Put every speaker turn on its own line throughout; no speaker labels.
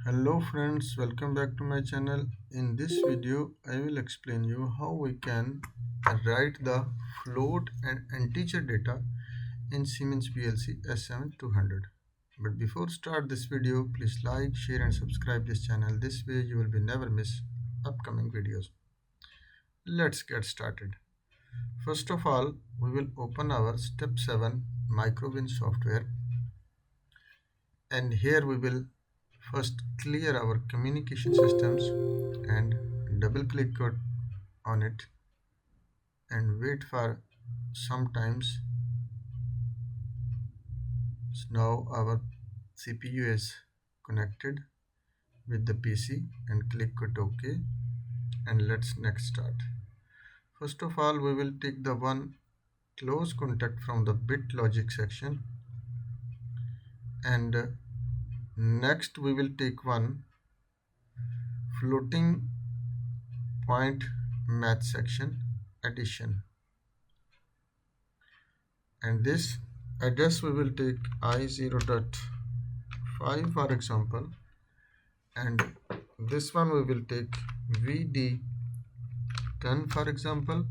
Hello friends, welcome back to my channel. In this video, I will explain you how we can write the float and integer data in Siemens PLC S7-200. But before start this video, please like, share and subscribe this channel. This way you will be never miss upcoming videos. Let's get started. First of all, we will open our step 7 microwin software, and here we will first clear our communication systems and double click on it and wait for some times. Now our CPU is connected with the PC and click OK, and let's next start. First of all, we will take the one close contact from the bit logic section, and next we will take one floating point math section addition, and this address we will take i0.5 for example, and this one we will take vd10 for example,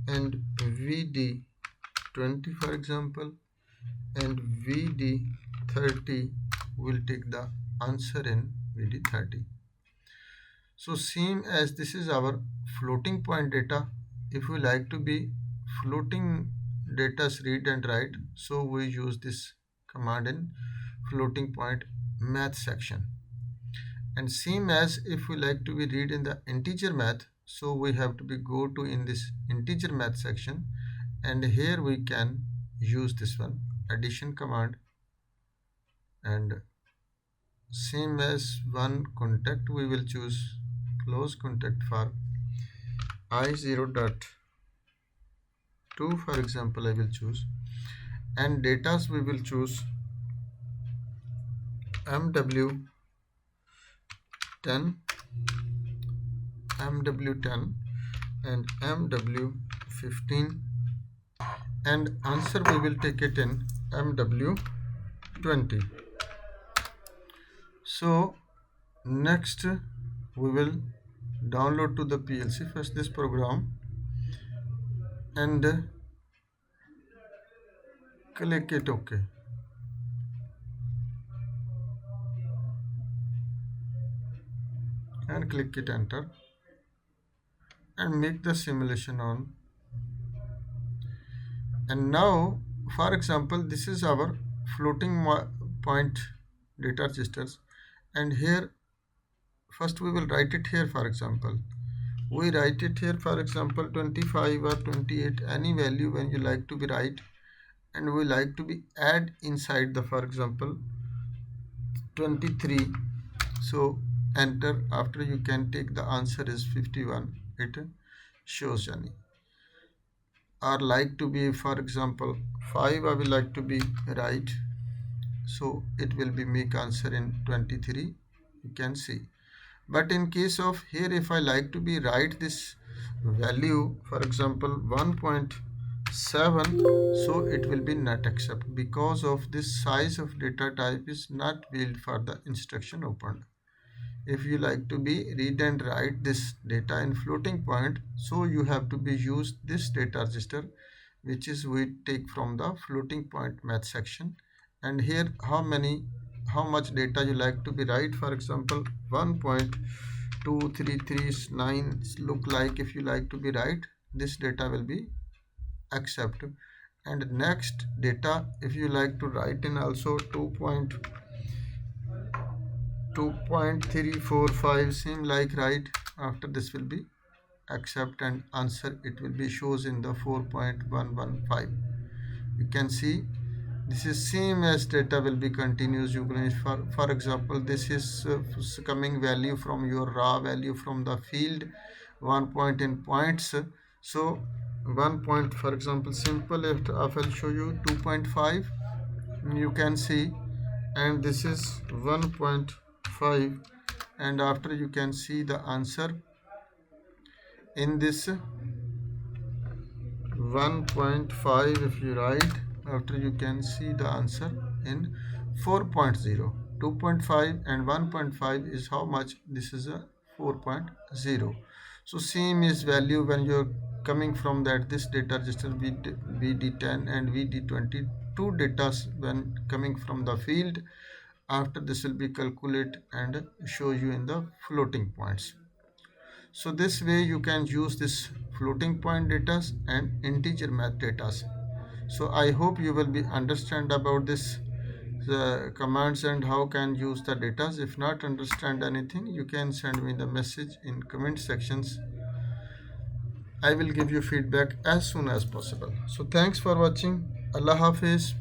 and vd20 for example, and vd30 will take the answer in vd30. So same as this is our floating point data, if we like to be floating data's read and write, so we use this command in floating point math section. And same as if we like to be read in the integer math, so we have to be go to in this integer math section, and here we can use this one addition command, and same as one contact we will choose close contact for i0.2 for example I will choose, and datas we will choose mw10 and mw15, and answer we will take it in mw20. So next we will download to the PLC first this program and click it OK, and click it enter and make the simulation on. And now for example, this is our floating point data registers, and here first we will write it here. For example, we write it here for example 25 or 28, any value when you like to be write, and we like to be add inside the for example 23, so enter. After you can take the answer is 51, it shows Johnny. Or like to be for example 5 I will like to be write, so it will be make answer in 23, you can see. But in case of here, if I like to be write this value for example 1.7, so it will be not accept because of this size of data type is not built for the instruction opened. If you like to be read and write this data in floating point, so you have to be use this data register, which is we take from the floating point math section. And here how much data you like to be write, for example 1.2339 look like if you like to be write, this data will be accept. And next data if you like to write in also 2.345 same like write, after this will be accept, and answer it will be shows in the 4.115. you can see this is same as data will be continuous. You can for example this is coming value from your raw value from the field 1 point in points, so 1 point for example simple if I will show you 2.5, you can see, and this is 1.5, and after you can see the answer in this 1.5 if you write, after you can see the answer in 4.0. 2.5, and 1.5 is how much? This is a 4.0. So same is value when you're coming from that this data register VD10 and VD20, two data when coming from the field. After this will be calculate and show you in the floating points. So this way you can use this floating point data and integer math data. So I hope you will be understand about this the commands and how can use the data. If not understand anything, you can send me the message in comment sections. I will give you feedback as soon as possible. So thanks for watching. Allah Hafiz.